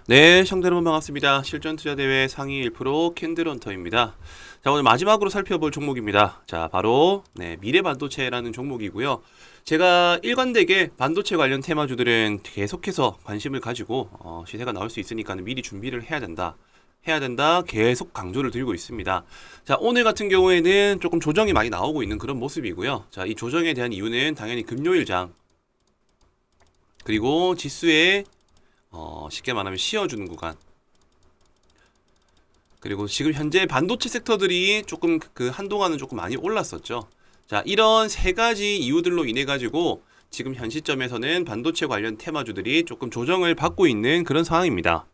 네, 시청자 여러분 반갑습니다. 실전투자대회 상위 1% 캔들헌터입니다. 자, 오늘 마지막으로 살펴볼 종목입니다. 자, 바로 미래반도체라는 종목이고요. 제가 일관되게 반도체 관련 테마주들은 계속해서 관심을 가지고 시세가 나올 수 있으니까 미리 준비를 해야 된다 계속 강조를 드리고 있습니다. 자, 오늘 같은 경우에는 조금 조정이 많이 나오고 있는 그런 모습이고요. 자, 이 조정에 대한 이유는 당연히 금요일장 그리고 지수의 쉽게 말하면 씌워주는 구간, 그리고 지금 현재 반도체 섹터들이 조금 한동안은 조금 많이 올랐었죠. 자, 이런 세 가지 이유들로 인해 가지고 지금 현 시점에서는 반도체 관련 테마주들이 조금 조정을 받고 있는 그런 상황입니다.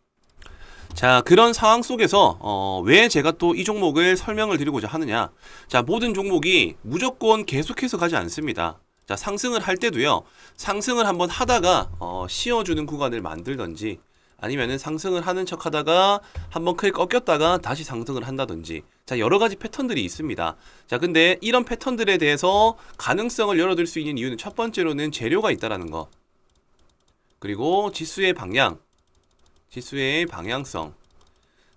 자, 그런 상황 속에서 왜 제가 또 이 종목을 설명을 드리고자 하느냐. 자, 모든 종목이 무조건 계속해서 가지 않습니다. 자, 상승을 할 때도요, 상승을 한번 하다가 씌워주는 구간을 만들던지, 아니면은 상승을 하는 척 하다가 한번 크게 꺾였다가 다시 상승을 한다든지, 자, 여러 가지 패턴들이 있습니다. 자, 근데 이런 패턴들에 대해서 가능성을 열어둘 수 있는 이유는 첫 번째로는 재료가 있다라는 거, 그리고 지수의 방향성.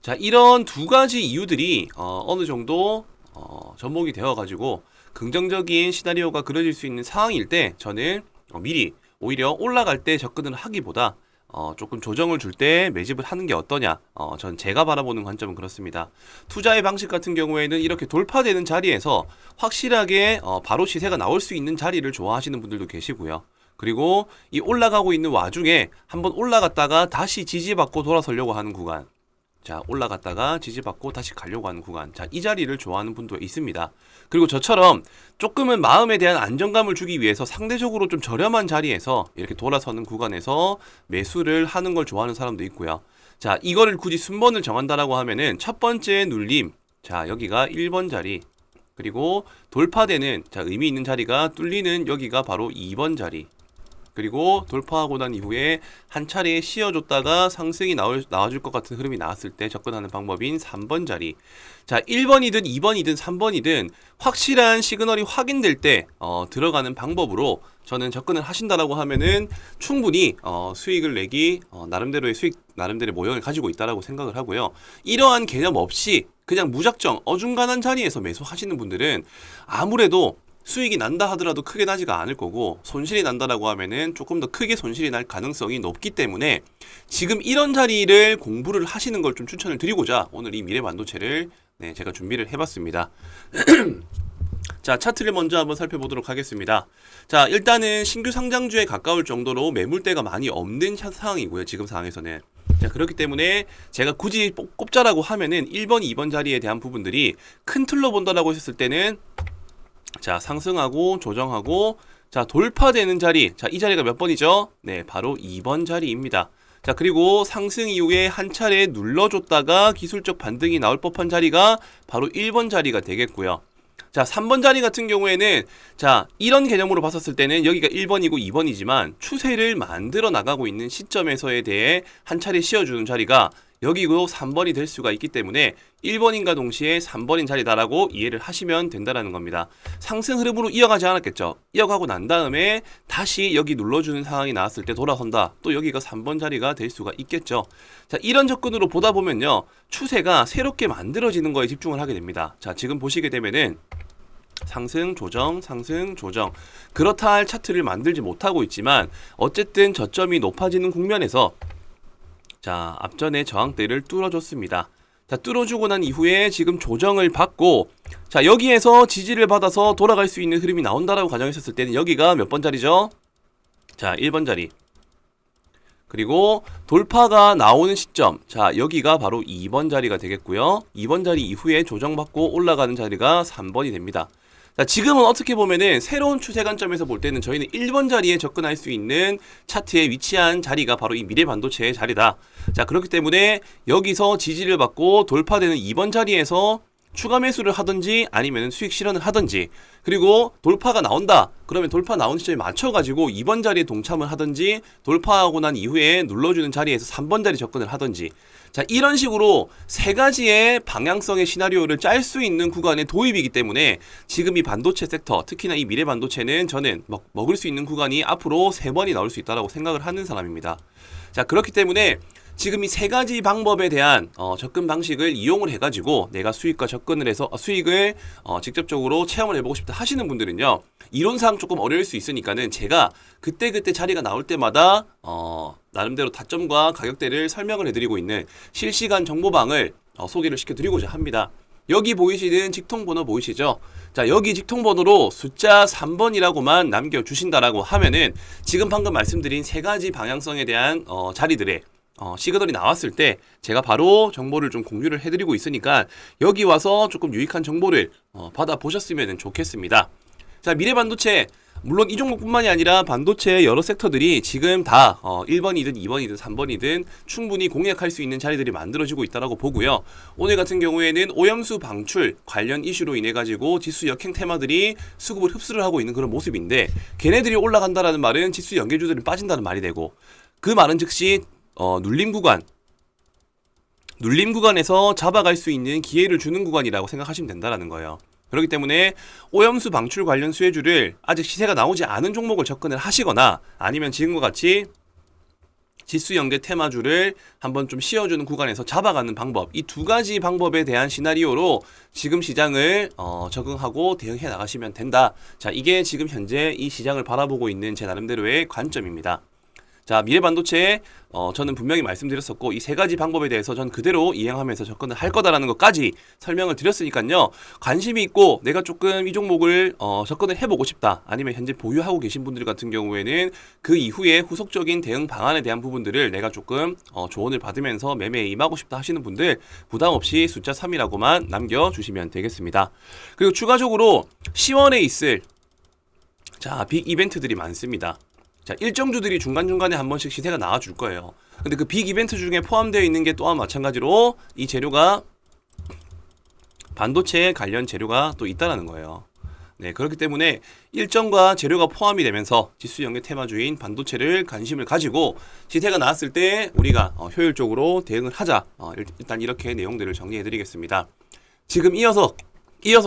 자, 이런 두 가지 이유들이 어느 정도 접목이 되어가지고 긍정적인 시나리오가 그려질 수 있는 상황일 때 저는 미리 오히려 올라갈 때 접근을 하기보다 조금 조정을 줄 때 매집을 하는 게 어떠냐. 전 제가 바라보는 관점은 그렇습니다. 투자의 방식 같은 경우에는 이렇게 돌파되는 자리에서 확실하게 바로 시세가 나올 수 있는 자리를 좋아하시는 분들도 계시고요. 그리고 이 올라가고 있는 와중에 한번 올라갔다가 다시 지지받고 돌아서려고 하는 구간. 자, 올라갔다가 지지받고 다시 가려고 하는 구간. 자, 이 자리를 좋아하는 분도 있습니다. 그리고 저처럼 조금은 마음에 대한 안정감을 주기 위해서 상대적으로 좀 저렴한 자리에서 이렇게 돌아서는 구간에서 매수를 하는 걸 좋아하는 사람도 있고요. 자, 이거를 굳이 순번을 정한다라고 하면은 첫 번째 눌림. 자, 여기가 1번 자리. 그리고 돌파되는, 자, 의미 있는 자리가 뚫리는 여기가 바로 2번 자리. 그리고 돌파하고 난 이후에 한 차례 씌워줬다가 상승이 나와줄 것 같은 흐름이 나왔을 때 접근하는 방법인 3번 자리. 자, 1번이든 2번이든 3번이든 확실한 시그널이 확인될 때 들어가는 방법으로 저는 접근을 하신다라고 하면은 충분히 수익을 내기 나름대로의 나름대로의 모형을 가지고 있다라고 생각을 하고요. 이러한 개념 없이 그냥 무작정 어중간한 자리에서 매수하시는 분들은 아무래도 수익이 난다 하더라도 크게 나지가 않을 거고, 손실이 난다라고 하면은 조금 더 크게 손실이 날 가능성이 높기 때문에 지금 이런 자리를 공부를 하시는 걸 좀 추천을 드리고자 오늘 이 미래 반도체를 제가 준비를 해봤습니다. 자, 차트를 먼저 한번 살펴보도록 하겠습니다. 자, 일단은 신규 상장주에 가까울 정도로 매물대가 많이 없는 상황이고요. 지금 상황에서는. 자, 그렇기 때문에 제가 굳이 꼽자라고 하면은 1번, 2번 자리에 대한 부분들이 큰 틀로 본다라고 했을 때는, 자, 상승하고 조정하고, 자, 돌파되는 자리. 자, 이 자리가 몇 번이죠? 네, 바로 2번 자리입니다. 자, 그리고 상승 이후에 한 차례 눌러줬다가 기술적 반등이 나올 법한 자리가 바로 1번 자리가 되겠고요. 자, 3번 자리 같은 경우에는, 자, 이런 개념으로 봤었을 때는 여기가 1번이고 2번이지만 추세를 만들어 나가고 있는 시점에서에 대해 한 차례 씌워주는 자리가 여기고 3번이 될 수가 있기 때문에 1번인과 동시에 3번인 자리다라고 이해를 하시면 된다라는 겁니다. 상승 흐름으로 이어가지 않았겠죠. 이어가고 난 다음에 다시 여기 눌러주는 상황이 나왔을 때 돌아선다. 또 여기가 3번 자리가 될 수가 있겠죠. 자, 이런 접근으로 보다 보면요, 추세가 새롭게 만들어지는 거에 집중을 하게 됩니다. 자, 지금 보시게 되면은 상승 조정 상승 조정, 그렇다 할 차트를 만들지 못하고 있지만 어쨌든 저점이 높아지는 국면에서, 자, 앞전에 저항대를 뚫어줬습니다. 자, 뚫어주고 난 이후에 지금 조정을 받고, 자, 여기에서 지지를 받아서 돌아갈 수 있는 흐름이 나온다라고 가정했었을 때는 여기가 몇 번 자리죠? 자, 1번 자리. 그리고 돌파가 나오는 시점, 자, 여기가 바로 2번 자리가 되겠고요. 2번 자리 이후에 조정받고 올라가는 자리가 3번이 됩니다. 자, 지금은 어떻게 보면은 새로운 추세 관점에서 볼 때는 저희는 1번 자리에 접근할 수 있는 차트에 위치한 자리가 바로 이 미래 반도체의 자리다. 자, 그렇기 때문에 여기서 지지를 받고 돌파되는 2번 자리에서 추가 매수를 하든지 아니면 수익 실현을 하든지, 그리고 돌파가 나온다 그러면 돌파 나오는 시점에 맞춰가지고 2번 자리에 동참을 하든지, 돌파하고 난 이후에 눌러주는 자리에서 3번 자리 접근을 하든지, 자, 이런 식으로 세 가지의 방향성의 시나리오를 짤 수 있는 구간의 도입이기 때문에 지금 이 반도체 섹터, 특히나 이 미래 반도체는 저는 먹을 수 있는 구간이 앞으로 3번이 나올 수 있다고 생각을 하는 사람입니다. 자, 그렇기 때문에 지금 이 세 가지 방법에 대한 접근 방식을 이용을 해가지고 내가 수익과 접근을 해서 수익을 직접적으로 체험을 해보고 싶다 하시는 분들은요, 이론상 조금 어려울 수 있으니까는 제가 그때그때 자리가 나올 때마다 나름대로 타점과 가격대를 설명을 해드리고 있는 실시간 정보방을 소개를 시켜드리고자 합니다. 여기 보이시는 직통번호 보이시죠? 자, 여기 직통번호로 숫자 3번이라고만 남겨주신다라고 하면은 지금 방금 말씀드린 세 가지 방향성에 대한 자리들의 시그널이 나왔을 때 제가 바로 정보를 좀 공유를 해드리고 있으니까 여기 와서 조금 유익한 정보를 받아보셨으면 좋겠습니다. 자, 미래반도체, 물론 이 종목뿐만이 아니라 반도체 여러 섹터들이 지금 다 1번이든 2번이든 3번이든 충분히 공략할 수 있는 자리들이 만들어지고 있다고 보고요. 오늘 같은 경우에는 오염수 방출 관련 이슈로 인해 가지고 지수 역행 테마들이 수급을 흡수를 하고 있는 그런 모습인데, 걔네들이 올라간다라는 말은 지수 연계주들이 빠진다는 말이 되고, 그 말은 즉시 눌림 구간에서 잡아갈 수 있는 기회를 주는 구간이라고 생각하시면 된다라는 거예요. 그렇기 때문에 오염수 방출 관련 수혜주를 아직 시세가 나오지 않은 종목을 접근을 하시거나, 아니면 지금과 같이 지수 연계 테마주를 한번 좀 씌워주는 구간에서 잡아가는 방법, 이 두 가지 방법에 대한 시나리오로 지금 시장을 적응하고 대응해 나가시면 된다. 자, 이게 지금 현재 이 시장을 바라보고 있는 제 나름대로의 관점입니다. 자, 미래반도체 저는 분명히 말씀드렸었고, 이 세 가지 방법에 대해서 전 그대로 이행하면서 접근을 할 거다라는 것까지 설명을 드렸으니까요. 관심이 있고 내가 조금 이 종목을 접근을 해보고 싶다, 아니면 현재 보유하고 계신 분들 같은 경우에는 그 이후에 후속적인 대응 방안에 대한 부분들을 내가 조금 조언을 받으면서 매매에 임하고 싶다 하시는 분들 부담 없이 숫자 3이라고만 남겨주시면 되겠습니다. 그리고 추가적으로 10월에 있을 빅 이벤트들이 많습니다. 자, 일정주들이 중간중간에 한 번씩 시세가 나와줄 거예요. 근데 그 빅 이벤트 중에 포함되어 있는 게 또한 마찬가지로 이 재료가 반도체 관련 재료가 또 있다라는 거예요. 네, 그렇기 때문에 일정과 재료가 포함이 되면서 지수 연계 테마주인 반도체를 관심을 가지고 시세가 나왔을 때 우리가 효율적으로 대응을 하자. 일단 이렇게 내용들을 정리해 드리겠습니다. 지금 이어서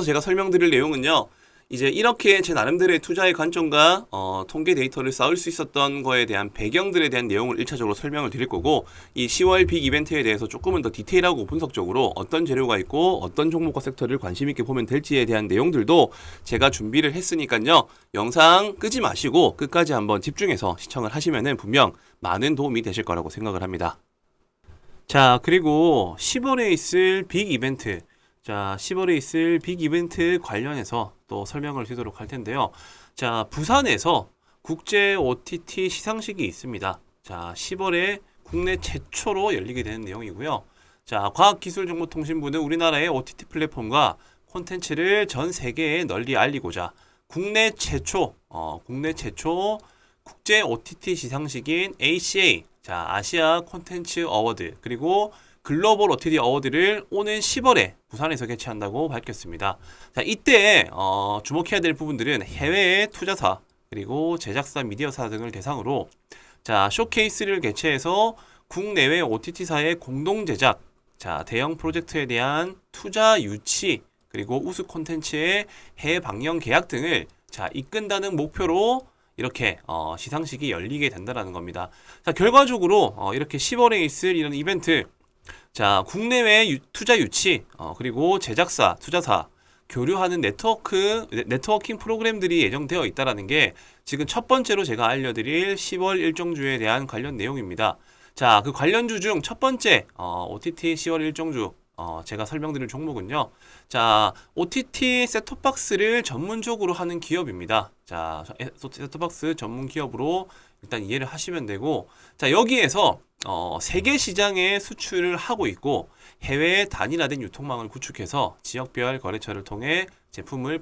제가 설명드릴 내용은요, 이제 이렇게 제 나름대로의 투자의 관점과 통계 데이터를 쌓을 수 있었던 거에 대한 배경들에 대한 내용을 1차적으로 설명을 드릴 거고, 이 10월 빅 이벤트에 대해서 조금은 더 디테일하고 분석적으로 어떤 재료가 있고 어떤 종목과 섹터를 관심 있게 보면 될지에 대한 내용들도 제가 준비를 했으니까요. 영상 끄지 마시고 끝까지 한번 집중해서 시청을 하시면은 분명 많은 도움이 되실 거라고 생각을 합니다. 자, 그리고 10월에 있을 빅 이벤트, 10월에 있을 빅 이벤트 관련해서 또 설명을 드리도록 할 텐데요. 자, 부산에서 국제 OTT 시상식이 있습니다. 자, 10월에 국내 최초로 열리게 되는 내용이고요. 자, 과학기술정보통신부는 우리나라의 OTT 플랫폼과 콘텐츠를 전 세계에 널리 알리고자 국내 최초 국제 OTT 시상식인 ACA, 아시아 콘텐츠 어워드, 그리고 글로벌 OTT 어워드를 오는 10월에 부산에서 개최한다고 밝혔습니다. 자, 이때 주목해야 될 부분들은 해외의 투자사, 그리고 제작사, 미디어사 등을 대상으로 쇼케이스를 개최해서 국내외 OTT사의 공동 제작, 대형 프로젝트에 대한 투자 유치, 그리고 우수 콘텐츠의 해외 방영 계약 등을 이끈다는 목표로 이렇게 시상식이 열리게 된다는 겁니다. 자, 결과적으로 이렇게 10월에 있을 이런 이벤트, 국내외 투자 유치, 그리고 제작사, 투자사, 교류하는 네트워킹 프로그램들이 예정되어 있다는 게 지금 첫 번째로 제가 알려드릴 10월 일정주에 대한 관련 내용입니다. 자, 그 관련주 중 첫 번째, OTT 10월 일정주, 제가 설명드릴 종목은요. OTT 셋톱박스를 전문적으로 하는 기업입니다. 셋톱박스 전문 기업으로 일단 이해를 하시면 되고, 여기에서 세계 시장에 수출을 하고 있고 해외에 단일화된 유통망을 구축해서 지역별 거래처를 통해 제품을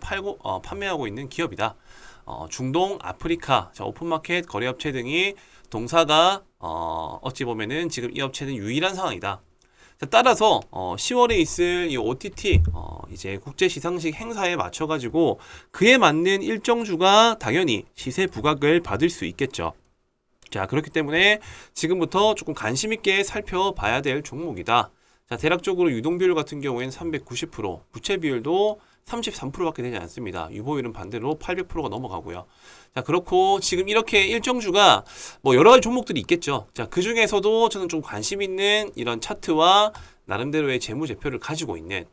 판매하고 있는 기업이다. 중동, 아프리카, 오픈마켓 거래업체 등이 동사가 어찌 보면은 지금 이 업체는 유일한 상황이다. 따라서 10월에 있을 이 OTT 이제 국제 시상식 행사에 맞춰 가지고 그에 맞는 일정주가 당연히 시세 부각을 받을 수 있겠죠. 그렇기 때문에 지금부터 조금 관심 있게 살펴봐야 될 종목이다. 대략적으로 유동 비율 같은 경우에는 390%, 부채 비율도 33%밖에 되지 않습니다. 유보율은 반대로 800%가 넘어가고요. 자, 그렇고 지금 이렇게 일정주가 뭐 여러 가지 종목들이 있겠죠. 자, 그 중에서도 저는 좀 관심 있는 이런 차트와 나름대로의 재무제표를 가지고 있는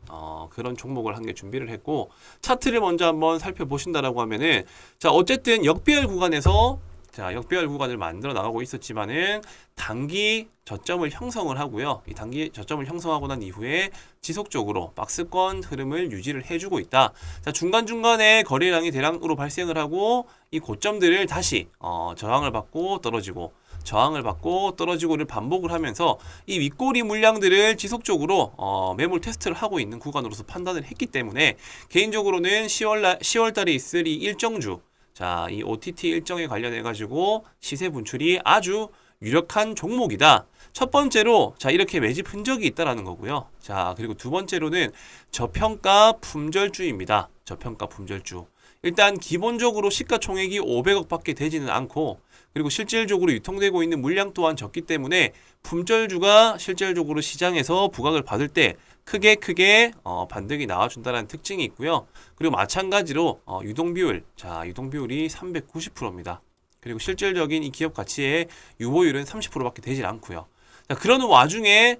그런 종목을 한 개 준비를 했고, 차트를 먼저 한번 살펴보신다라고 하면은, 자, 어쨌든 역배열 구간에서 역배열 구간을 만들어 나가고 있었지만은 단기 저점을 형성을 하고요. 이 단기 저점을 형성하고 난 이후에 지속적으로 박스권 흐름을 유지를 해주고 있다. 자, 중간중간에 거래량이 대량으로 발생을 하고 이 고점들을 다시 저항을 받고 떨어지고 저항을 받고 떨어지고를 반복을 하면서 이 윗꼬리 물량들을 지속적으로 매물 테스트를 하고 있는 구간으로서 판단을 했기 때문에 개인적으로는 10월 달에 있을 이 일정주, 자, 이 OTT 일정에 관련해 가지고 시세 분출이 아주 유력한 종목이다. 첫 번째로, 자, 이렇게 매집 흔적이 있다라는 거고요. 자, 그리고 두 번째로는 저평가 품절주입니다. 저평가 품절주. 일단 기본적으로 시가총액이 500억 밖에 되지는 않고, 그리고 실질적으로 유통되고 있는 물량 또한 적기 때문에 품절주가 실질적으로 시장에서 부각을 받을 때 크게 반등이 나와준다는 특징이 있고요. 그리고 마찬가지로 유동비율, 자, 유동비율이 390%입니다. 그리고 실질적인 이 기업 가치의 유보율은 30%밖에 되질 않고요. 자, 그러는 와중에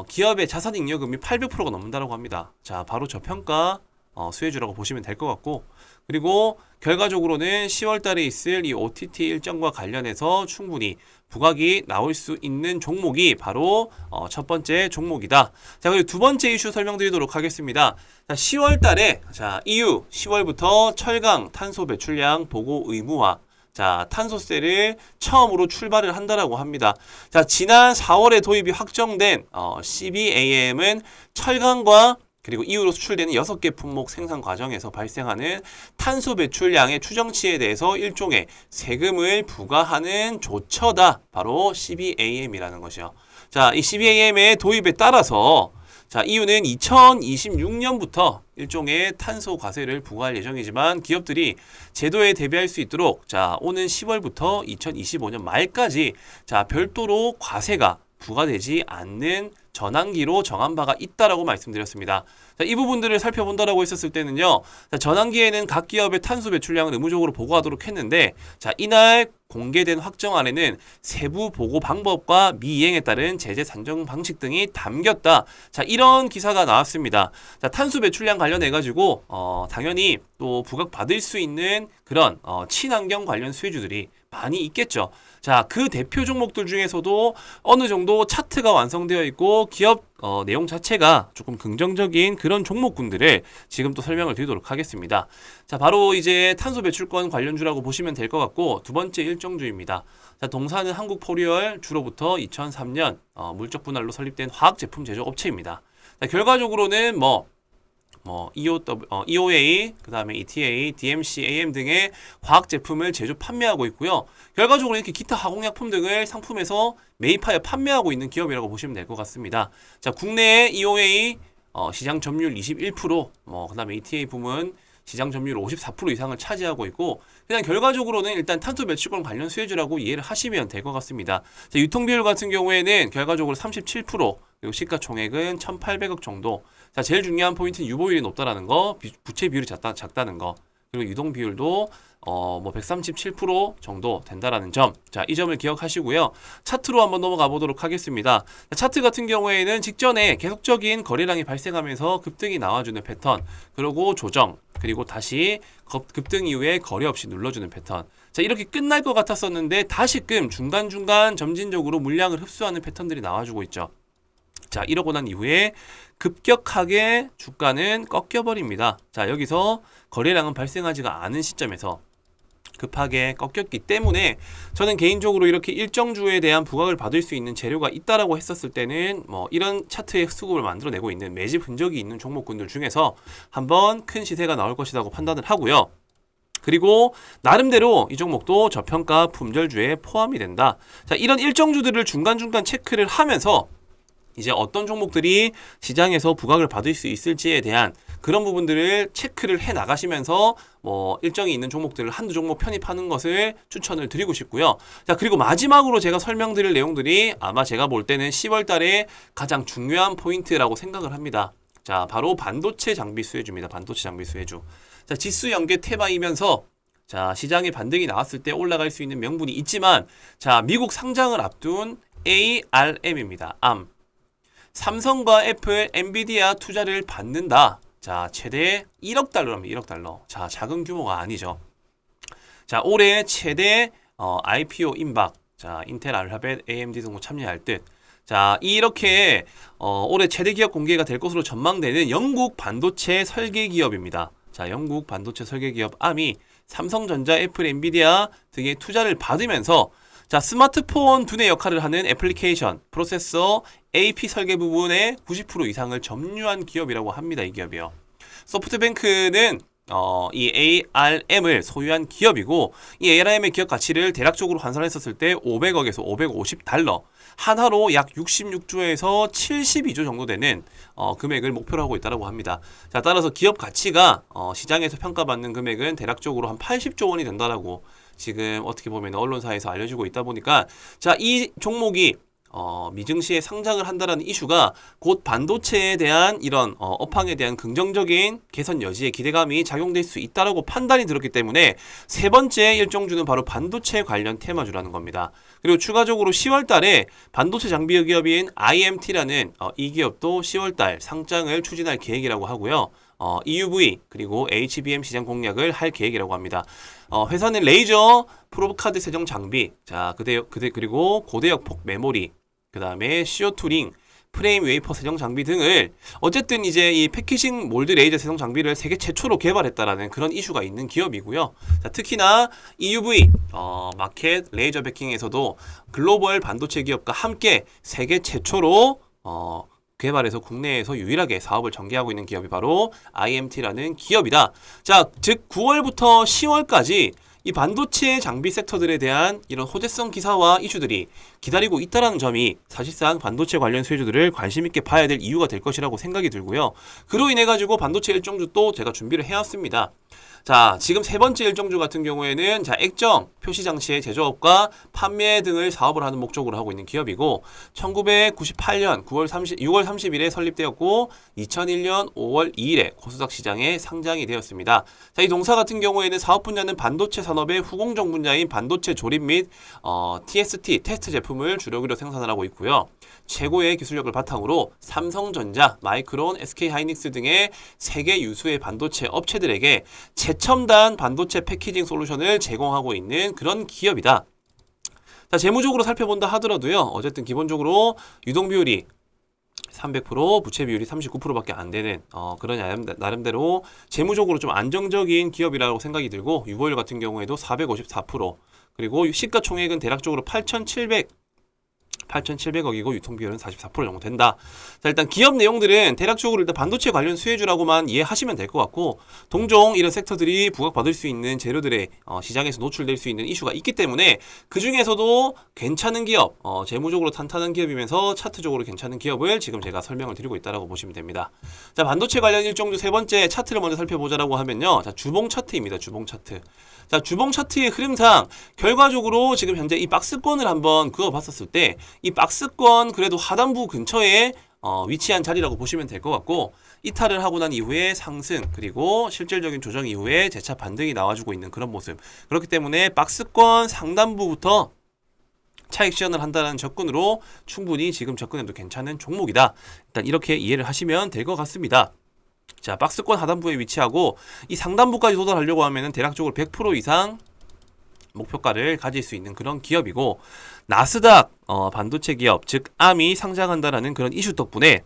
기업의 자산 잉여금이 800%가 넘는다고 합니다. 자, 바로 저평가 수혜주라고 보시면 될 것 같고, 그리고 결과적으로는 10월 달에 있을 이 OTT 일정과 관련해서 충분히 부각이 나올 수 있는 종목이 바로 첫 번째 종목이다. 자, 그리고 두 번째 이슈 설명드리도록 하겠습니다. 자, 10월 달에, 자, EU 10월부터 철강 탄소 배출량 보고 의무화, 자, 탄소세를 처음으로 출발을 한다라고 합니다. 자, 지난 4월에 도입이 확정된 CBAM은 철강과 그리고 이후로 수출되는 6개 품목 생산 과정에서 발생하는 탄소 배출량의 추정치에 대해서 일종의 세금을 부과하는 조처다. 바로 CBAM이라는 것이요. 자, 이 CBAM의 도입에 따라서, 자, EU는 2026년부터 일종의 탄소 과세를 부과할 예정이지만 기업들이 제도에 대비할 수 있도록, 자, 오는 10월부터 2025년 말까지, 자, 별도로 과세가 부과되지 않는 전환기로 정한 바가 있다라고 말씀드렸습니다. 자, 이 부분들을 살펴본다라고 했었을 때는요. 자, 전환기에는 각 기업의 탄소 배출량을 의무적으로 보고하도록 했는데, 자, 이날 공개된 확정안에는 세부 보고 방법과 미이행에 따른 제재 산정 방식 등이 담겼다. 자, 이런 기사가 나왔습니다. 자, 탄소 배출량 관련해 가지고 당연히 또 부각받을 수 있는 그런 친환경 관련 수혜주들이 많이 있겠죠. 자, 그 대표 종목들 중에서도 어느 정도 차트가 완성되어 있고 기업 내용 자체가 조금 긍정적인 그런 종목군들을 지금 또 설명을 드리도록 하겠습니다. 자, 바로 이제 탄소 배출권 관련주라고 보시면 될 것 같고, 두 번째 일정주입니다. 자, 동사는 한국포리얼, 주로부터 2003년 물적 분할로 설립된 화학 제품 제조 업체입니다. 자, 결과적으로는 EOA, 그 다음에 ETA, DMC, AM 등의 화학 제품을 제조 판매하고 있고요. 결과적으로 이렇게 기타 화공약품 등을 상품에서 매입하여 판매하고 있는 기업이라고 보시면 될 것 같습니다. 자, 국내에 EOA 시장 점유율 21%, 그 다음에 ETA 부문 시장 점유율 54% 이상을 차지하고 있고, 그냥 결과적으로는 일단 탄소 배출권 관련 수혜주라고 이해를 하시면 될 것 같습니다. 자, 유통비율 같은 경우에는 결과적으로 37%, 그리고 시가총액은 1,800억 정도. 자, 제일 중요한 포인트는 유보율이 높다라는 거, 부채 비율이 작다는 거, 그리고 유동 비율도 137% 정도 된다라는 점. 자, 이 점을 기억하시고요. 차트로 한번 넘어가 보도록 하겠습니다. 자, 차트 같은 경우에는 직전에 계속적인 거래량이 발생하면서 급등이 나와주는 패턴, 그리고 조정, 그리고 다시 급등 이후에 거래 없이 눌러주는 패턴. 자, 이렇게 끝날 것 같았었는데 다시금 중간중간 점진적으로 물량을 흡수하는 패턴들이 나와주고 있죠. 자, 이러고 난 이후에 급격하게 주가는 꺾여버립니다. 자, 여기서 거래량은 발생하지가 않은 시점에서 급하게 꺾였기 때문에 저는 개인적으로 이렇게 일정주에 대한 부각을 받을 수 있는 재료가 있다라고 했었을 때는 이런 차트의 수급을 만들어내고 있는 매집 흔적이 있는 종목군들 중에서 한번 큰 시세가 나올 것이라고 판단을 하고요. 그리고 나름대로 이 종목도 저평가 품절주에 포함이 된다. 자, 이런 일정주들을 중간중간 체크를 하면서 이제 어떤 종목들이 시장에서 부각을 받을 수 있을지에 대한 그런 부분들을 체크를 해 나가시면서 일정이 있는 종목들을 한두 종목 편입하는 것을 추천을 드리고 싶고요. 자, 그리고 마지막으로 제가 설명드릴 내용들이 아마 제가 볼 때는 10월 달에 가장 중요한 포인트라고 생각을 합니다. 자, 바로 반도체 장비 수혜주입니다. 반도체 장비 수혜주. 자, 지수 연계 테마이면서 자, 시장에 반등이 나왔을 때 올라갈 수 있는 명분이 있지만 자, 미국 상장을 앞둔 ARM입니다. ARM. 삼성과 애플, 엔비디아 투자를 받는다. 자, 최대 1억 달러랍니다. 1억 달러. 자, 작은 규모가 아니죠. 자, 올해 최대 IPO 임박. 자, 인텔, 알파벳, AMD 등도 참여할 듯. 자, 이렇게 올해 최대 기업 공개가 될 것으로 전망되는 영국 반도체 설계 기업입니다. 자, 영국 반도체 설계 기업 ARM이 삼성전자, 애플, 엔비디아 등의 투자를 받으면서 자, 스마트폰 두뇌 역할을 하는 애플리케이션, 프로세서, AP 설계 부분의 90% 이상을 점유한 기업이라고 합니다. 이 기업이요. 소프트뱅크는 이 ARM을 소유한 기업이고 이 ARM의 기업 가치를 대략적으로 환산했었을 때 500억에서 550달러, 하나로 약 66조에서 72조 정도 되는 금액을 목표로 하고 있다고 합니다. 자, 따라서 기업 가치가 시장에서 평가받는 금액은 대략적으로 한 80조 원이 된다라고 지금 어떻게 보면 언론사에서 알려지고 있다 보니까 자, 이 종목이 미증시에 상장을 한다라는 이슈가 곧 반도체에 대한 이런 업황에 대한 긍정적인 개선 여지에 기대감이 작용될 수 있다라고 판단이 들었기 때문에 세 번째 일정주는 바로 반도체 관련 테마주라는 겁니다. 그리고 추가적으로 10월 달에 반도체 장비 기업인 IMT라는 이 기업도 10월 달 상장을 추진할 계획이라고 하고요. EUV 그리고 HBM 시장 공략을 할 계획이라고 합니다. 회사는 레이저 프로브카드 세정 장비, 자, 그리고 고대역 폭 메모리, 그 다음에 CO2 링, 프레임 웨이퍼 세정 장비 등을 어쨌든 이제 이 패키징 몰드 레이저 세정 장비를 세계 최초로 개발했다라는 그런 이슈가 있는 기업이고요. 자, 특히나 EUV 마켓 레이저 베킹에서도 글로벌 반도체 기업과 함께 세계 최초로 개발해서 국내에서 유일하게 사업을 전개하고 있는 기업이 바로 IMT라는 기업이다. 자, 즉 9월부터 10월까지 이 반도체 장비 섹터들에 대한 이런 호재성 기사와 이슈들이 기다리고 있다는 점이 사실상 반도체 관련 수혜주들을 관심 있게 봐야 될 이유가 될 것이라고 생각이 들고요. 그로 인해 가지고 반도체 일정주 또 제가 준비를 해왔습니다. 자, 지금 세 번째 일정주 같은 경우에는 자, 액정, 표시장치의 제조업과 판매 등을 사업을 하는 목적으로 하고 있는 기업이고 1998년 6월 30일에 설립되었고 2001년 5월 2일에 코스닥 시장에 상장이 되었습니다. 자, 이 동사 같은 경우에는 사업 분야는 반도체 산업의 후공정 분야인 반도체 조립 및 TST, 테스트 제품을 주력으로 생산을 하고 있고요. 최고의 기술력을 바탕으로 삼성전자, 마이크론, SK하이닉스 등의 세계 유수의 반도체 업체들에게 최첨단 반도체 패키징 솔루션을 제공하고 있는 그런 기업이다. 자, 재무적으로 살펴본다 하더라도요. 어쨌든 기본적으로 유동 비율이 300%, 부채 비율이 39%밖에 안 되는 그런 나름대로 재무적으로 좀 안정적인 기업이라고 생각이 들고 유보율 같은 경우에도 454%, 그리고 시가총액은 대략적으로 8,700억이고 유통비율은 44% 정도 된다. 자, 일단 기업 내용들은 대략적으로 일단 반도체 관련 수혜주라고만 이해하시면 될 것 같고 동종 이런 섹터들이 부각받을 수 있는 재료들의 시장에서 노출될 수 있는 이슈가 있기 때문에 그 중에서도 괜찮은 기업, 재무적으로 탄탄한 기업이면서 차트적으로 괜찮은 기업을 지금 제가 설명을 드리고 있다라고 보시면 됩니다. 자, 반도체 관련 일정주 세 번째 차트를 먼저 살펴보자라고 하면요. 자, 주봉 차트입니다. 주봉 차트. 자, 주봉 차트의 흐름상 결과적으로 지금 현재 이 박스권을 한번 그어봤었을 때 이 박스권 그래도 하단부 근처에 위치한 자리라고 보시면 될 것 같고 이탈을 하고 난 이후에 상승 그리고 실질적인 조정 이후에 재차 반등이 나와주고 있는 그런 모습. 그렇기 때문에 박스권 상단부부터 차익 실현을 한다는 접근으로 충분히 지금 접근해도 괜찮은 종목이다. 일단 이렇게 이해를 하시면 될 것 같습니다. 자, 박스권 하단부에 위치하고 이 상단부까지 도달하려고 하면은 대략적으로 100% 이상 목표가를 가질 수 있는 그런 기업이고 나스닥 반도체 기업 즉 ARM이 상장한다라는 그런 이슈 덕분에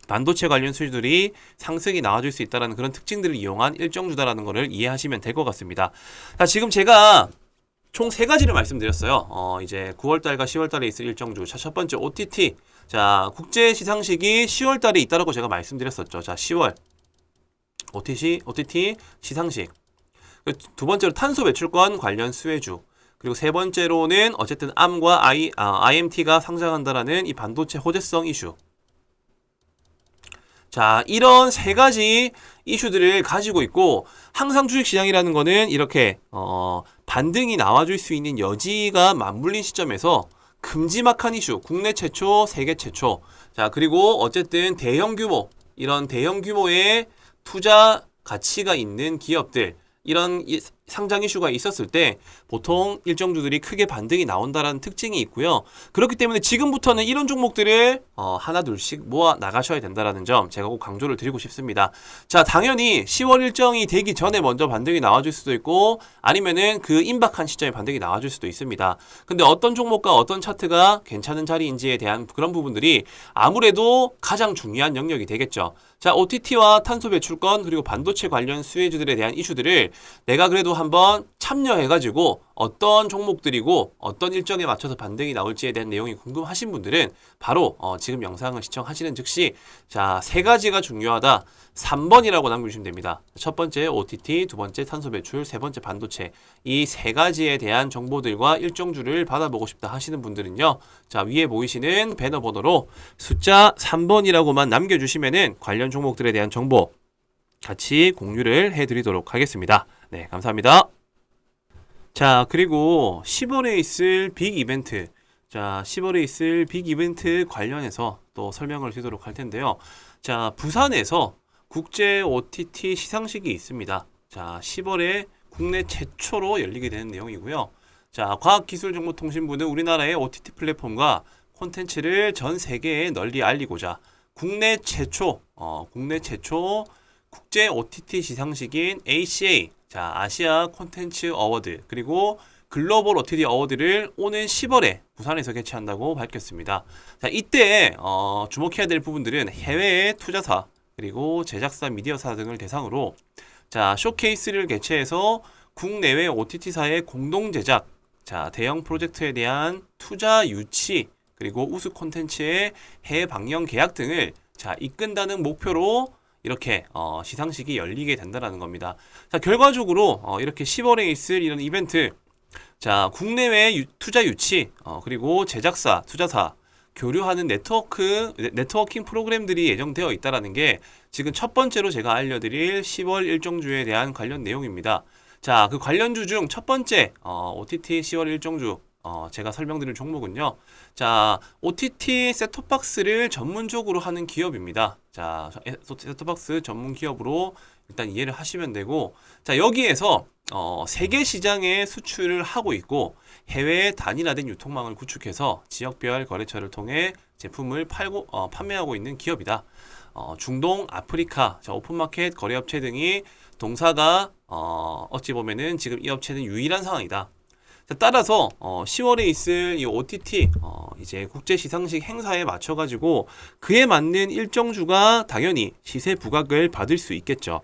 반도체 관련 수주들이 상승이 나와줄 수 있다는 그런 특징들을 이용한 일정주다라는 것을 이해하시면 될 것 같습니다. 자, 지금 제가 총 세 가지를 말씀드렸어요. 이제 9월달과 10월달에 있을 일정주. 자, 첫 번째 OTT. 자, 국제 시상식이 10월달에 있다라고 제가 말씀드렸었죠. 자, 10월 OTT 시상식. 두 번째로 탄소 배출권 관련 수혜주. 그리고 세 번째로는 어쨌든 ARM과 IMT가 상장한다라는 이 반도체 호재성 이슈. 자, 이런 세 가지 이슈들을 가지고 있고 항상 주식시장이라는 거는 이렇게 반등이 나와줄 수 있는 여지가 맞물린 시점에서 큼지막한 이슈, 국내 최초, 세계 최초. 자, 그리고 어쨌든 대형 규모 이런 대형 규모의 투자 가치가 있는 기업들, 이런 상장 이슈가 있었을 때 보통 일정주들이 크게 반등이 나온다라는 특징이 있고요. 그렇기 때문에 지금부터는 이런 종목들을 하나 둘씩 모아 나가셔야 된다라는 점 제가 꼭 강조를 드리고 싶습니다. 자, 당연히 10월 일정이 되기 전에 먼저 반등이 나와줄 수도 있고 아니면은 그 임박한 시점에 반등이 나와줄 수도 있습니다. 근데 어떤 종목과 어떤 차트가 괜찮은 자리인지에 대한 그런 부분들이 아무래도 가장 중요한 영역이 되겠죠. 자, OTT와 탄소 배출권 그리고 반도체 관련 수혜주들에 대한 이슈들을 내가 그래도 한번 참여해가지고 어떤 종목들이고 어떤 일정에 맞춰서 반등이 나올지에 대한 내용이 궁금하신 분들은 바로 지금 영상을 시청하시는 즉시 자, 세 가지가 중요하다. 3번이라고 남겨주시면 됩니다. 첫 번째 OTT, 두 번째 탄소 배출, 세 번째 반도체. 이 세 가지에 대한 정보들과 일정주를 받아보고 싶다 하시는 분들은요. 자, 위에 보이시는 배너 번호로 숫자 3번이라고만 남겨주시면은 관련 종목들에 대한 정보 같이 공유를 해드리도록 하겠습니다. 네, 감사합니다. 자, 그리고 10월에 있을 빅 이벤트. 자, 10월에 있을 빅 이벤트 관련해서 또 설명을 드리도록 할 텐데요. 자, 부산에서 국제 OTT 시상식이 있습니다. 자, 10월에 국내 최초로 열리게 되는 내용이고요. 자, 과학기술정보통신부는 우리나라의 OTT 플랫폼과 콘텐츠를 전 세계에 널리 알리고자 국내 최초 국제 OTT 시상식인 ACA, 자, 아시아 콘텐츠 어워드, 그리고 글로벌 OTT 어워드를 오는 10월에 부산에서 개최한다고 밝혔습니다. 자, 이때 주목해야 될 부분들은 해외의 투자사, 그리고 제작사, 미디어사 등을 대상으로 자, 쇼케이스를 개최해서 국내외 OTT사의 공동 제작, 자, 대형 프로젝트에 대한 투자 유치, 그리고 우수 콘텐츠의 해외 방영 계약 등을 자, 이끈다는 목표로 이렇게 시상식이 열리게 된다는 겁니다. 자, 결과적으로 이렇게 10월에 있을 이런 이벤트, 자, 국내외 투자 유치, 그리고 제작사, 투자사 교류하는 네트워킹 프로그램들이 예정되어 있다는 게 지금 첫 번째로 제가 알려드릴 10월 일정주에 대한 관련 내용입니다. 자, 그 관련주 중 첫 번째 OTT 10월 일정주 제가 설명드릴 종목은요. 자, OTT 셋톱박스를 전문적으로 하는 기업입니다. 자, 셋톱박스 전문 기업으로 일단 이해를 하시면 되고, 자, 여기에서 세계 시장에 수출을 하고 있고 해외에 단일화된 유통망을 구축해서 지역별 거래처를 통해 제품을 판매하고 있는 기업이다. 중동, 아프리카, 자, 오픈마켓 거래업체 등이 동사가 어찌 보면은 지금 이 업체는 유일한 상황이다. 자, 따라서 10월에 있을 이 OTT 이제 국제 시상식 행사에 맞춰 가지고 그에 맞는 일정주가 당연히 시세 부각을 받을 수 있겠죠.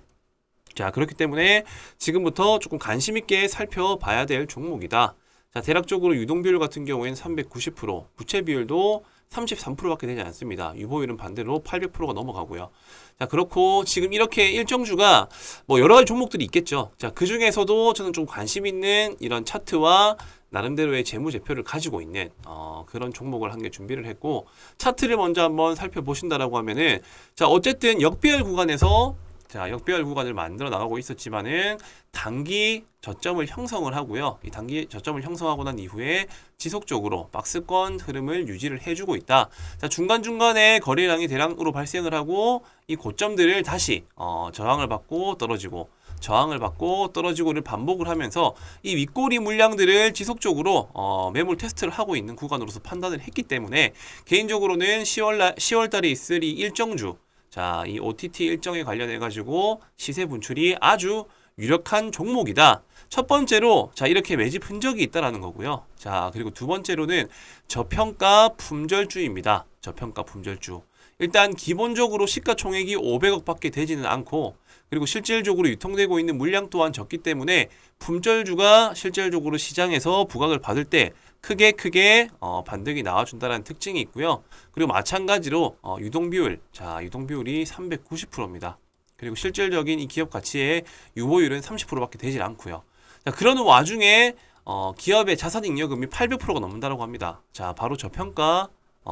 자, 그렇기 때문에 지금부터 조금 관심 있게 살펴봐야 될 종목이다. 자, 대략적으로 유동 비율 같은 경우에는 390%, 부채 비율도 33%밖에 되지 않습니다. 유보율은 반대로 800%가 넘어가고요. 자, 그렇고 지금 이렇게 일정주가 뭐 여러 가지 종목들이 있겠죠. 자, 그 중에서도 저는 좀 관심 있는 이런 차트와 나름대로의 재무제표를 가지고 있는 그런 종목을 한 개 준비를 했고, 차트를 먼저 한번 살펴보신다라고 하면은, 자, 어쨌든 역배열 구간에서 자, 역배열 구간을 만들어 나가고 있었지만은 단기 저점을 형성을 하고요. 이 단기 저점을 형성하고 난 이후에 지속적으로 박스권 흐름을 유지를 해주고 있다. 자, 중간중간에 거래량이 대량으로 발생을 하고 이 고점들을 다시 저항을 받고 떨어지고 저항을 받고 떨어지고를 반복을 하면서 이 윗꼬리 물량들을 지속적으로 매물 테스트를 하고 있는 구간으로서 판단을 했기 때문에 개인적으로는 10월 달에 있을 이 일정주, 자, 이 OTT 일정에 관련해 가지고 시세 분출이 아주 유력한 종목이다. 첫 번째로 자, 이렇게 매집 흔적이 있다라는 거고요. 자, 그리고 두 번째로는 저평가 품절주입니다. 저평가 품절주. 일단 기본적으로 시가총액이 500억밖에 되지는 않고, 그리고 실질적으로 유통되고 있는 물량 또한 적기 때문에 품절주가 실질적으로 시장에서 부각을 받을 때 크게 반등이 나와준다는 특징이 있고요. 그리고 마찬가지로 유동비율, 자, 유동비율이 390%입니다. 그리고 실질적인 이 기업 가치의 유보율은 30%밖에 되질 않고요. 자, 그러는 와중에 기업의 자산잉여금이 800%가 넘는다고 합니다. 자, 바로 저평가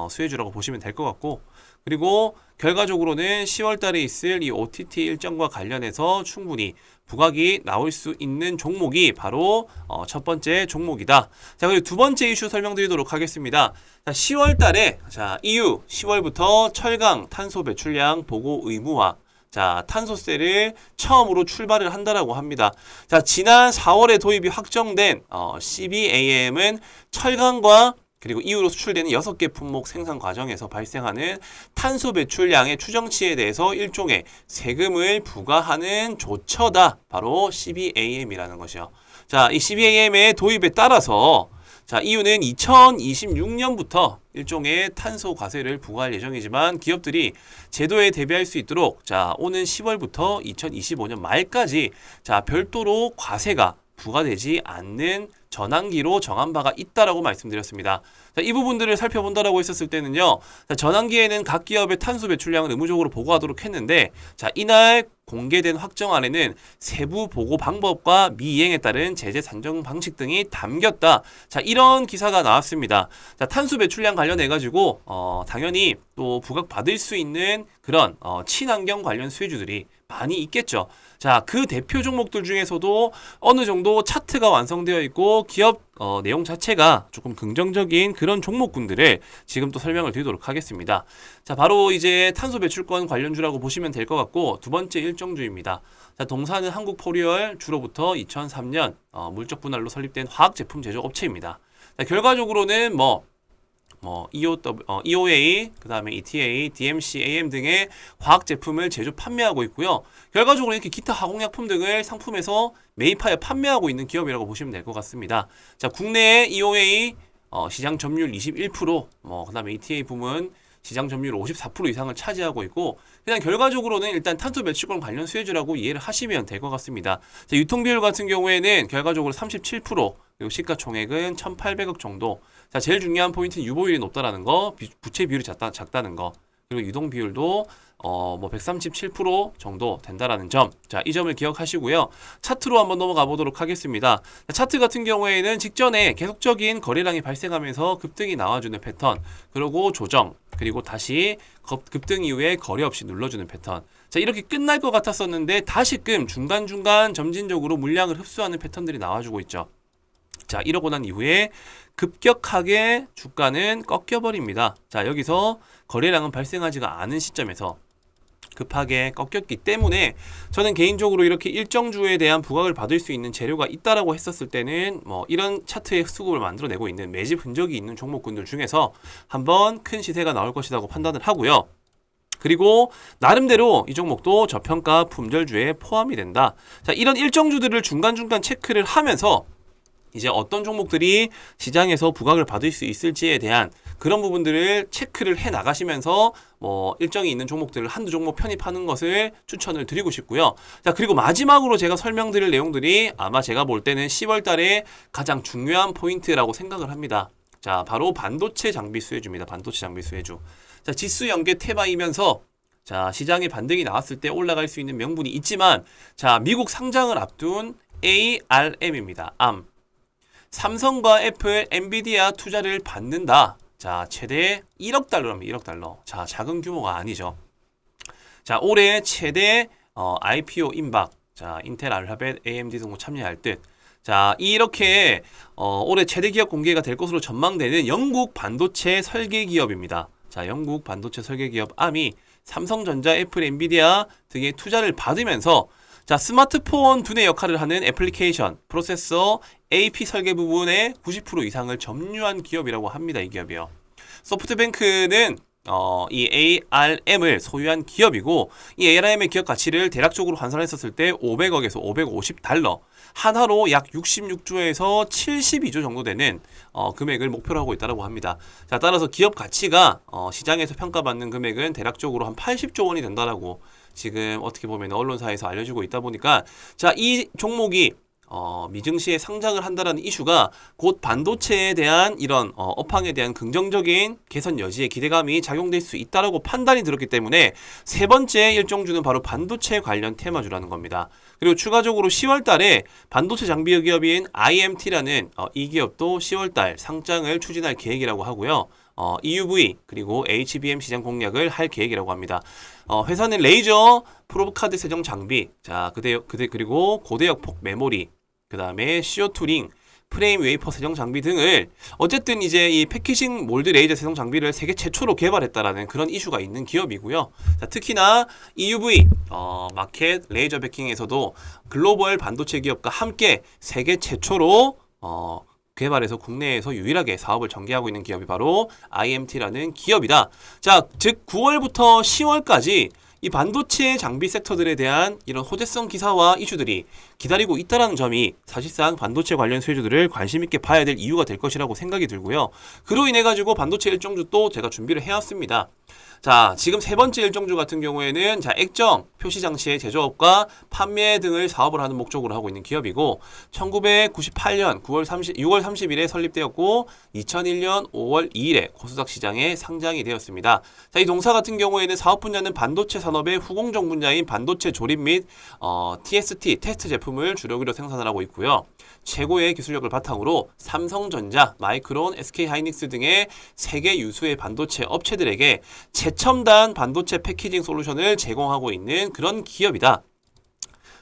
수혜주라고 보시면 될 것 같고, 그리고 결과적으로는 10월 달에 있을 이 OTT 일정과 관련해서 충분히 부각이 나올 수 있는 종목이 바로 첫 번째 종목이다. 자, 그리고 두 번째 이슈 설명드리도록 하겠습니다. 자, 10월 달에 EU 10월부터 철강 탄소 배출량 보고 의무화. 자, 탄소세를 처음으로 출발을 한다라고 합니다. 자, 지난 4월에 도입이 확정된 CBAM은 철강과 그리고 이후로 수출되는 6개 품목 생산 과정에서 발생하는 탄소 배출량의 추정치에 대해서 일종의 세금을 부과하는 조처다. 바로 CBAM이라는 것이요. 자, 이 CBAM의 도입에 따라서 자, EU는 2026년부터 일종의 탄소 과세를 부과할 예정이지만 기업들이 제도에 대비할 수 있도록 자, 오는 10월부터 2025년 말까지 자, 별도로 과세가 부과되지 않는 전환기로 정한 바가 있다라고 말씀드렸습니다. 자, 이 부분들을 살펴본다라고 했었을 때는요. 자, 전환기에는 각 기업의 탄소 배출량을 의무적으로 보고하도록 했는데 자, 이날 공개된 확정안에는 세부 보고 방법과 미이행에 따른 제재 산정 방식 등이 담겼다. 자, 이런 기사가 나왔습니다. 자, 탄소 배출량 관련해 가지고 당연히 또 부각받을 수 있는 그런 친환경 관련 수혜주들이 많이 있겠죠. 자, 그 대표 종목들 중에서도 어느 정도 차트가 완성되어 있고 기업 내용 자체가 조금 긍정적인 그런 종목군들을 지금 또 설명을 드리도록 하겠습니다. 자, 바로 이제 탄소 배출권 관련주라고 보시면 될 것 같고 두 번째 일정주입니다. 자, 동사는 한국포리얼 주로부터 2003년 물적 분할로 설립된 화학 제품 제조 업체입니다. 자, 결과적으로는 EOA, 그 다음에 ETA, DMC, AM 등의 화학 제품을 제조 판매하고 있고요. 결과적으로 이렇게 기타 화공약품 등을 상품에서 매입하여 판매하고 있는 기업이라고 보시면 될 것 같습니다. 자, 국내에 EOA 시장 점유율 21%, 그 다음에 ETA 부문 시장 점유율 54% 이상을 차지하고 있고, 그냥 결과적으로는 일단 탄소 배출권 관련 수혜주라고 이해를 하시면 될 것 같습니다. 자, 유통 비율 같은 경우에는 결과적으로 37%, 그리고 시가총액은 1,800억 정도. 자, 제일 중요한 포인트는 유보율이 높다라는 거, 부채 비율이 작다는 거, 그리고 유동 비율도 137% 정도 된다라는 점. 자, 이 점을 기억하시고요. 차트로 한번 넘어가 보도록 하겠습니다. 자, 차트 같은 경우에는 직전에 계속적인 거래량이 발생하면서 급등이 나와주는 패턴, 그리고 조정, 그리고 다시 급등 이후에 거래 없이 눌러주는 패턴. 자, 이렇게 끝날 것 같았었는데 다시금 중간중간 점진적으로 물량을 흡수하는 패턴들이 나와주고 있죠. 자, 이러고 난 이후에 급격하게 주가는 꺾여버립니다. 자, 여기서 거래량은 발생하지가 않은 시점에서 급하게 꺾였기 때문에 저는 개인적으로 이렇게 일정주에 대한 부각을 받을 수 있는 재료가 있다라고 했었을 때는 이런 차트의 수급을 만들어내고 있는 매집 흔적이 있는 종목군들 중에서 한번 큰 시세가 나올 것이라고 판단을 하고요. 그리고 나름대로 이 종목도 저평가 품절주에 포함이 된다. 자, 이런 일정주들을 중간중간 체크를 하면서 이제 어떤 종목들이 시장에서 부각을 받을 수 있을지에 대한 그런 부분들을 체크를 해 나가시면서 일정이 있는 종목들을 한두 종목 편입하는 것을 추천을 드리고 싶고요. 자, 그리고 마지막으로 제가 설명드릴 내용들이 아마 제가 볼 때는 10월 달에 가장 중요한 포인트라고 생각을 합니다. 자, 바로 반도체 장비 수혜주입니다. 반도체 장비 수혜주. 자, 지수 연계 테마이면서 자, 시장에 반등이 나왔을 때 올라갈 수 있는 명분이 있지만 자, 미국 상장을 앞둔 ARM입니다. ARM. 삼성과 애플, 엔비디아 투자를 받는다. 자, 최대 1억 달러입니다. 1억 달러. 자, 작은 규모가 아니죠. 자, 올해 최대 IPO 임박. 자, 인텔, 알파벳, AMD 등도 참여할 듯. 자, 이렇게 올해 최대 기업 공개가 될 것으로 전망되는 영국 반도체 설계 기업입니다. 자, 영국 반도체 설계 기업 ARM이 삼성전자, 애플, 엔비디아 등의 투자를 받으면서 자, 스마트폰 두뇌 역할을 하는 애플리케이션, 프로세서, AP 설계 부분의 90% 이상을 점유한 기업이라고 합니다. 이 기업이요. 소프트뱅크는 이 ARM을 소유한 기업이고 이 ARM의 기업 가치를 대략적으로 환산했었을 때 500억에서 550달러, 한화로 약 66조에서 72조 정도 되는 금액을 목표로 하고 있다고 합니다. 자, 따라서 기업 가치가 시장에서 평가받는 금액은 대략적으로 한 80조 원이 된다라고 지금 어떻게 보면 언론사에서 알려지고 있다 보니까 자, 이 종목이 미증시에 상장을 한다라는 이슈가 곧 반도체에 대한 이런 업황에 대한 긍정적인 개선 여지에 기대감이 작용될 수 있다라고 판단이 들었기 때문에 세 번째 일정주는 바로 반도체 관련 테마주라는 겁니다. 그리고 추가적으로 10월 달에 반도체 장비 기업인 IMT라는 이 기업도 10월 달 상장을 추진할 계획이라고 하고요. EUV 그리고 HBM 시장 공략을 할 계획이라고 합니다. 회사는 레이저 프로브 카드 세정 장비, 자 그리고 고대역 폭 메모리, 그 다음에 CO2 링, 프레임 웨이퍼 세정 장비 등을 어쨌든 이제 이 패키징 몰드 레이저 세정 장비를 세계 최초로 개발했다라는 그런 이슈가 있는 기업이고요. 자, 특히나 EUV 마켓 레이저 베킹에서도 글로벌 반도체 기업과 함께 세계 최초로 개발해서 국내에서 유일하게 사업을 전개하고 있는 기업이 바로 IMT라는 기업이다. 자, 즉 9월부터 10월까지 이 반도체 장비 섹터들에 대한 이런 호재성 기사와 이슈들이 기다리고 있다는 점이 사실상 반도체 관련 수혜주들을 관심 있게 봐야 될 이유가 될 것이라고 생각이 들고요. 그로 인해 가지고 반도체 일정주 또 제가 준비를 해왔습니다. 자, 지금 세 번째 일정주 같은 경우에는 자, 액정, 표시 장치의 제조업과 판매 등을 사업을 하는 목적으로 하고 있는 기업이고 1998년 6월 30일에 설립되었고 2001년 5월 2일에 코스닥 시장에 상장이 되었습니다. 자, 이 동사 같은 경우에는 사업 분야는 반도체 산업의 후공정 분야인 반도체 조립 및 TST, 테스트 제품을 주력으로 생산을 하고 있고요. 최고의 기술력을 바탕으로 삼성전자, 마이크론, SK하이닉스 등의 세계 유수의 반도체 업체들에게 최첨단 반도체 패키징 솔루션을 제공하고 있는 그런 기업이다.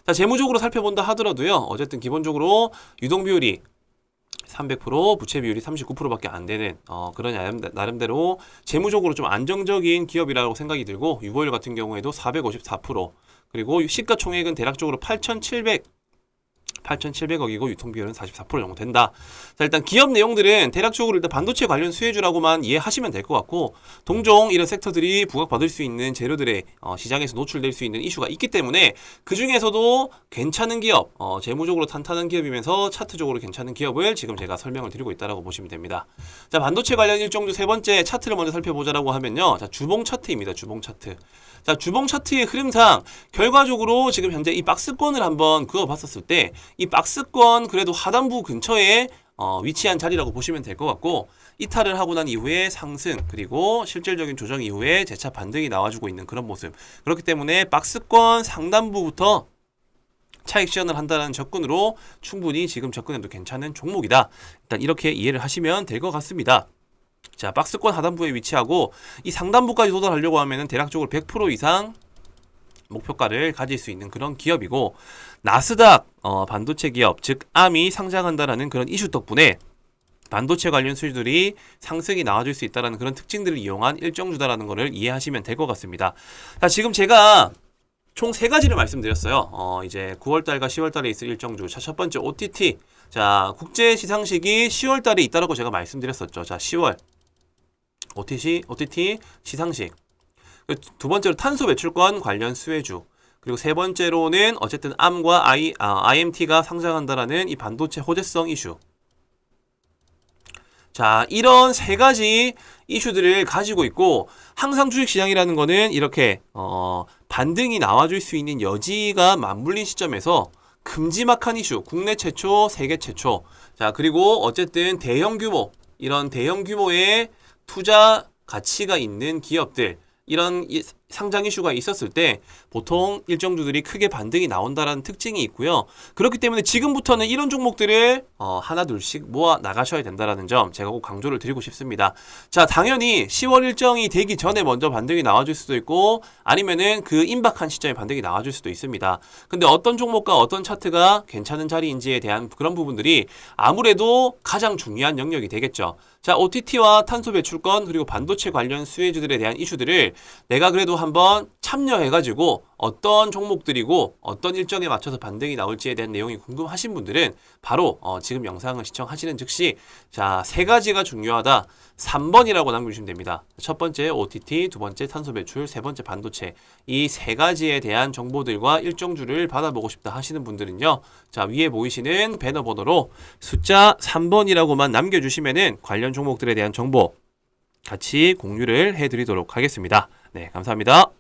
자, 재무적으로 살펴본다 하더라도요. 어쨌든 기본적으로 유동 비율이 300%, 부채 비율이 39%밖에 안 되는 그런 나름대로 재무적으로 좀 안정적인 기업이라고 생각이 들고 6월 같은 경우에도 454%, 그리고 시가총액은 대략적으로 8,700억이고 유통비율은 44% 정도 된다. 자, 일단 기업 내용들은 대략적으로 일단 반도체 관련 수혜주라고만 이해하시면 될 것 같고, 동종 이런 섹터들이 부각받을 수 있는 재료들의 시장에서 노출될 수 있는 이슈가 있기 때문에 그 중에서도 괜찮은 기업, 재무적으로 탄탄한 기업이면서 차트적으로 괜찮은 기업을 지금 제가 설명을 드리고 있다라고 보시면 됩니다. 자, 반도체 관련 일정주 세 번째 차트를 먼저 살펴보자라고 하면요. 자, 주봉 차트입니다. 주봉 차트. 자, 주봉 차트의 흐름상 결과적으로 지금 현재 이 박스권을 한번 그어봤었을 때 이 박스권 그래도 하단부 근처에 위치한 자리라고 보시면 될 것 같고, 이탈을 하고 난 이후에 상승, 그리고 실질적인 조정 이후에 재차 반등이 나와주고 있는 그런 모습. 그렇기 때문에 박스권 상단부부터 차익 실현을 한다는 접근으로 충분히 지금 접근해도 괜찮은 종목이다. 일단 이렇게 이해를 하시면 될 것 같습니다. 자, 박스권 하단부에 위치하고 이 상단부까지 도달하려고 하면은 대략적으로 100% 이상 목표가를 가질 수 있는 그런 기업이고, 나스닥 반도체 기업, 즉 암이 상장한다라는 그런 이슈 덕분에 반도체 관련 수주들이 상승이 나와줄 수 있다는 그런 특징들을 이용한 일정주다라는 것을 이해하시면 될 것 같습니다. 자, 지금 제가 총 3가지를 말씀드렸어요. 이제 9월달과 10월달에 있을 일정주. 자, 첫 번째 OTT. 자, 국제 시상식이 10월달에 있다라고 제가 말씀드렸었죠. 자, 10월 OTT 시상식. 두 번째로 탄소 배출권 관련 수혜주. 그리고 세 번째로는 어쨌든 암과 IMT가 상장한다라는 이 반도체 호재성 이슈. 자, 이런 3가지 이슈들을 가지고 있고, 항상 주식시장이라는 거는 이렇게 반등이 나와줄 수 있는 여지가 맞물린 시점에서 큼지막한 이슈, 국내 최초, 세계 최초. 자, 그리고 어쨌든 대형 규모, 이런 대형 규모의 투자 가치가 있는 기업들, 이런 상장 이슈가 있었을 때 보통 일정주들이 크게 반등이 나온다라는 특징이 있고요. 그렇기 때문에 지금부터는 이런 종목들을 하나 둘씩 모아 나가셔야 된다라는 점 제가 꼭 강조를 드리고 싶습니다. 자, 당연히 10월 일정이 되기 전에 먼저 반등이 나와줄 수도 있고, 아니면은 그 임박한 시점에 반등이 나와줄 수도 있습니다. 근데 어떤 종목과 어떤 차트가 괜찮은 자리인지에 대한 그런 부분들이 아무래도 가장 중요한 영역이 되겠죠. 자, OTT와 탄소 배출권 그리고 반도체 관련 수혜주들에 대한 이슈들을 내가 그래도 한번 참여해가지고 어떤 종목들이고 어떤 일정에 맞춰서 반등이 나올지에 대한 내용이 궁금하신 분들은 바로 지금 영상을 시청하시는 즉시 자, 3가지가 중요하다. 3번이라고 남겨주시면 됩니다. 첫 번째 OTT, 두 번째 탄소 배출, 세 번째 반도체. 이 3가지에 대한 정보들과 일정주를 받아보고 싶다 하시는 분들은요. 자, 위에 보이시는 배너 번호로 숫자 3번이라고만 남겨주시면은 관련 종목들에 대한 정보 같이 공유를 해드리도록 하겠습니다. 네, 감사합니다.